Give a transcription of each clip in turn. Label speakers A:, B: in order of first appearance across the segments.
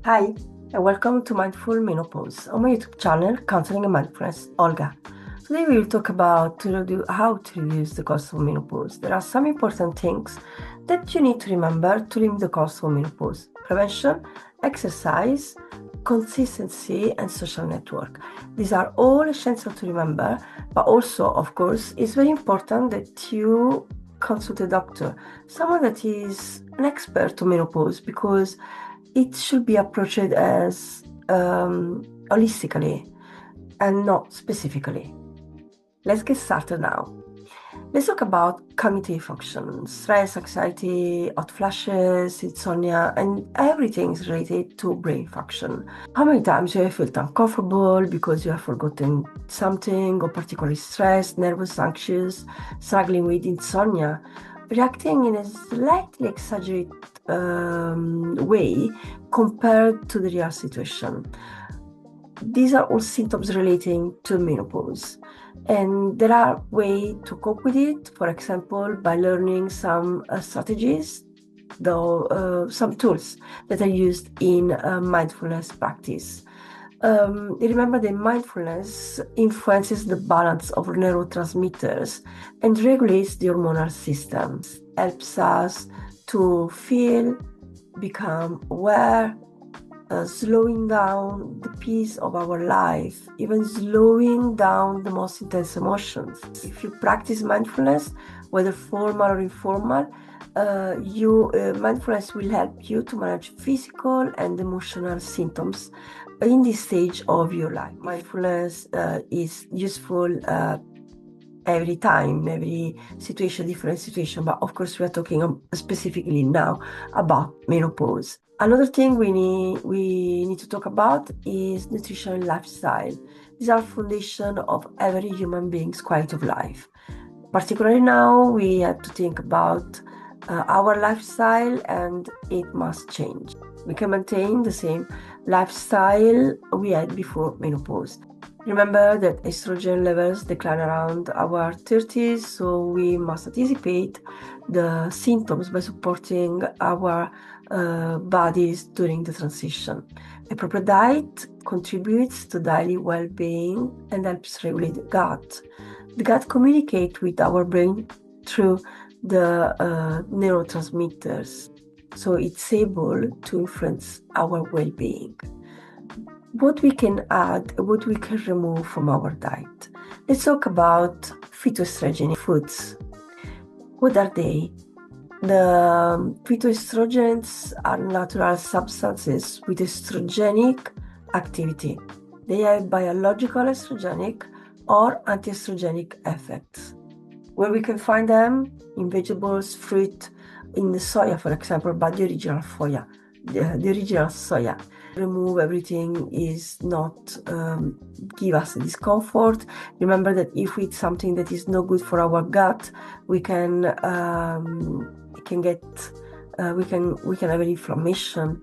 A: Hi, and welcome to Mindful Menopause on my YouTube channel, Counseling and Mindfulness, Olga. Today we will talk about how to reduce the cost of menopause. There are some important things that you need to remember to limit the cost of menopause: prevention, exercise, consistency, and social network. These are all essential to remember, but also, of course, it's very important that you consult a doctor, someone that is an expert on menopause, because it should be approached as holistically and not specifically. Let's get started now. Let's talk about cognitive function: stress, anxiety, hot flashes, insomnia, and everything is related to brain function. How many times you have felt uncomfortable because you have forgotten something, or particularly stressed, nervous, anxious, struggling with insomnia, reacting in a slightly exaggerated way compared to the real situation? These are all symptoms relating to menopause, and there are ways to cope with it. For example, by learning some strategies, though some tools that are used in mindfulness practice. Remember that mindfulness influences the balance of neurotransmitters and regulates the hormonal system. Helps us to feel, become aware, slowing down the pace of our life, even slowing down the most intense emotions. If you practice mindfulness, whether formal or informal, mindfulness will help you to manage physical and emotional symptoms in this stage of your life. Mindfulness is useful every time, every situation, different situation, but of course we are talking specifically now about menopause. Another thing we need to talk about is nutrition and lifestyle. These are foundation of every human being's quality of life. Particularly now, we have to think about our lifestyle, and it must change. We can maintain the same lifestyle we had before menopause. Remember that estrogen levels decline around our 30s, so we must anticipate the symptoms by supporting our bodies during the transition. A proper diet contributes to daily well-being and helps regulate the gut. The gut communicates with our brain through the neurotransmitters, so it's able to influence our well-being. What we can add, what we can remove from our diet. Let's talk about phytoestrogen foods. What are they? The phytoestrogens are natural substances with estrogenic activity. They have biological estrogenic or anti-estrogenic effects. Where we can find them? In vegetables, fruit, in the soya, for example, but the original soya. The original soya. Remove everything is not give us discomfort. Remember that if we eat something that is not good for our gut, we can have an inflammation,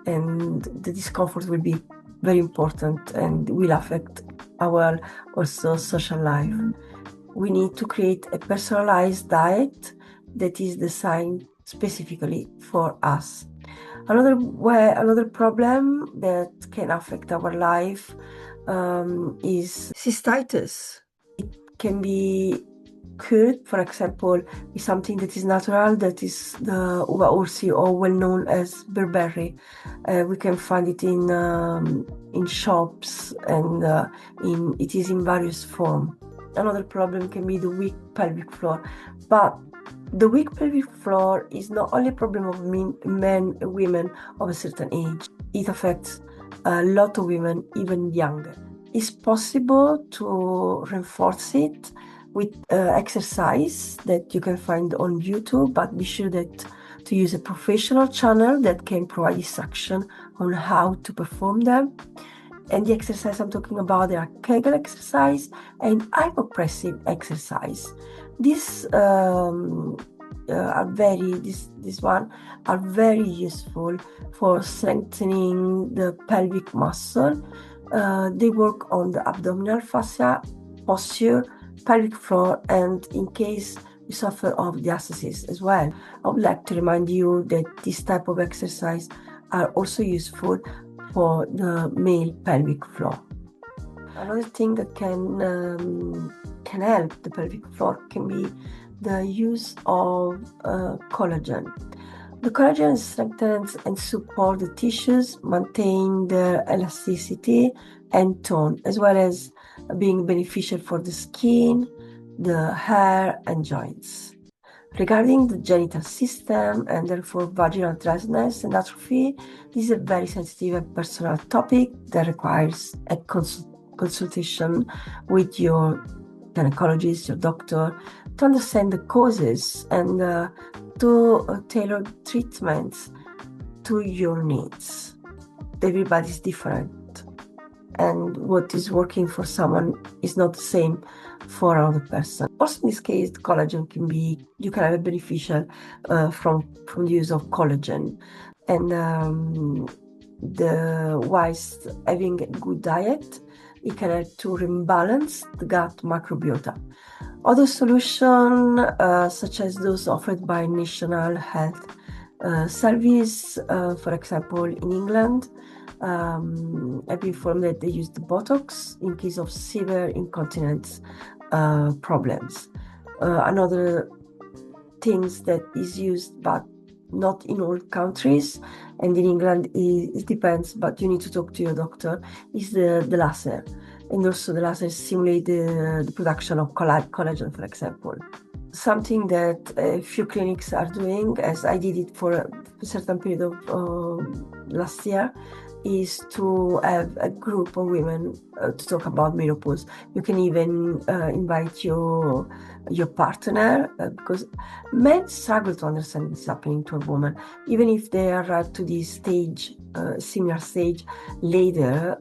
A: and the discomfort will be very important and will affect our also social life. We need to create a personalized diet that is designed specifically for us. Another problem that can affect our life is cystitis. It can be cured, for example, with something that is natural, that is the uva ursi, or well known as bearberry. We can find it in shops, and it is in various forms. Another problem can be the weak pelvic floor, but the weak pelvic floor is not only a problem of men and women of a certain age. It affects a lot of women, even younger. It's possible to reinforce it with exercise that you can find on YouTube, but be sure that to use a professional channel that can provide instruction on how to perform them. And the exercise I'm talking about, they are Kegel exercise and hypopressive exercise. These are very useful for strengthening the pelvic muscle. They work on the abdominal fascia, posture, pelvic floor, and in case you suffer of diastasis as well. I would like to remind you that this type of exercise are also useful for the male pelvic floor. Another thing that can help the pelvic floor can be the use of collagen. The collagen strengthens and supports the tissues, maintain their elasticity and tone, as well as being beneficial for the skin, the hair, and joints. Regarding the genital system and therefore vaginal dryness and atrophy, this is a very sensitive and personal topic that requires a consultation with your gynecologist, your doctor, to understand the causes and to tailor treatments to your needs. Everybody's different, and what is working for someone is not the same for another person. Also, in this case, the collagen you can have a beneficial from the use of collagen, and whilst having a good diet, it can help to rebalance the gut microbiota. Other solutions, such as those offered by National Health Service, for example, in England, I've been informed that they use the Botox in case of severe incontinence problems. Another things that is used, but not in all countries, and in England it depends, but you need to talk to your doctor, is the laser. And also the laser simulate the production of collagen, for example. Something that a few clinics are doing, as I did it for a certain period of last year, is to have a group of women to talk about menopause. You can even invite your partner, because men struggle to understand what's happening to a woman, even if they arrive to this stage, similar stage later.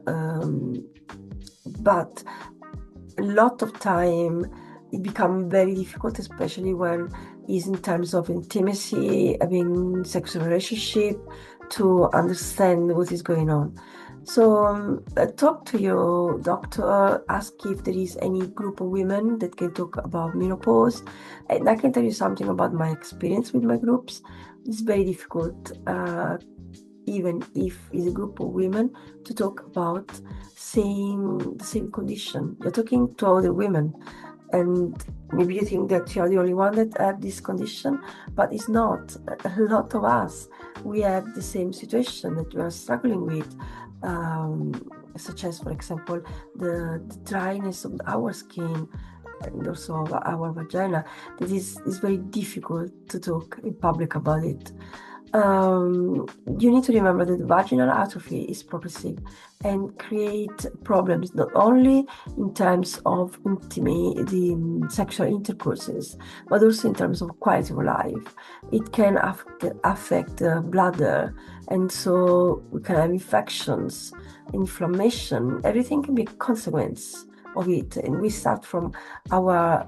A: But a lot of time it becomes very difficult, especially when it's in terms of intimacy, having sexual relationship, to understand what is going on. So talk to your doctor, ask if there is any group of women that can talk about menopause. And I can tell you something about my experience with my groups. It's very difficult, even if it's a group of women, to talk about the same condition. You're talking to other women, and maybe you think that you're the only one that have this condition, but it's not. A lot of us, we have the same situation that we are struggling with, such as, for example, the dryness of our skin and also of our vagina. That is very difficult to talk in public about it. You need to remember that vaginal atrophy is progressive and create problems not only in terms of the sexual intercourses, but also in terms of quality of life. It can affect the bladder, and so we can have infections, inflammation. Everything can be a consequence of it, and we start from our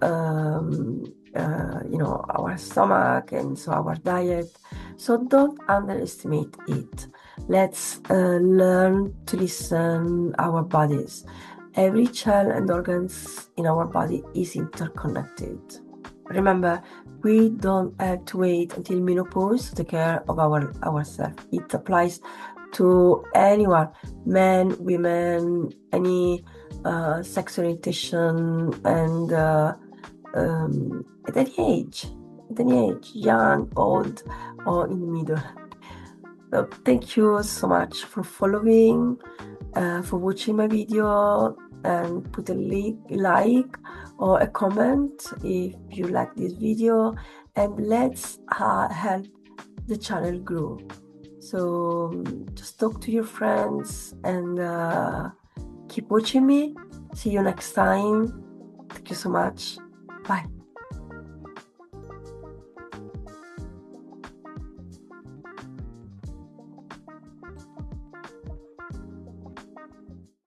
A: our stomach, and so our diet. So don't underestimate it. Let's learn to listen our bodies. Every cell and organs in our body is interconnected. Remember, we don't have to wait until menopause to take care of ourselves. It applies to anyone, men, women, any sex orientation, and at any age, young, old, or in the middle. So thank you so much for following, for watching my video, and put a like or a comment if you like this video, and let's help the channel grow. So just talk to your friends and keep watching me. See you next time. Thank you so much. Bye.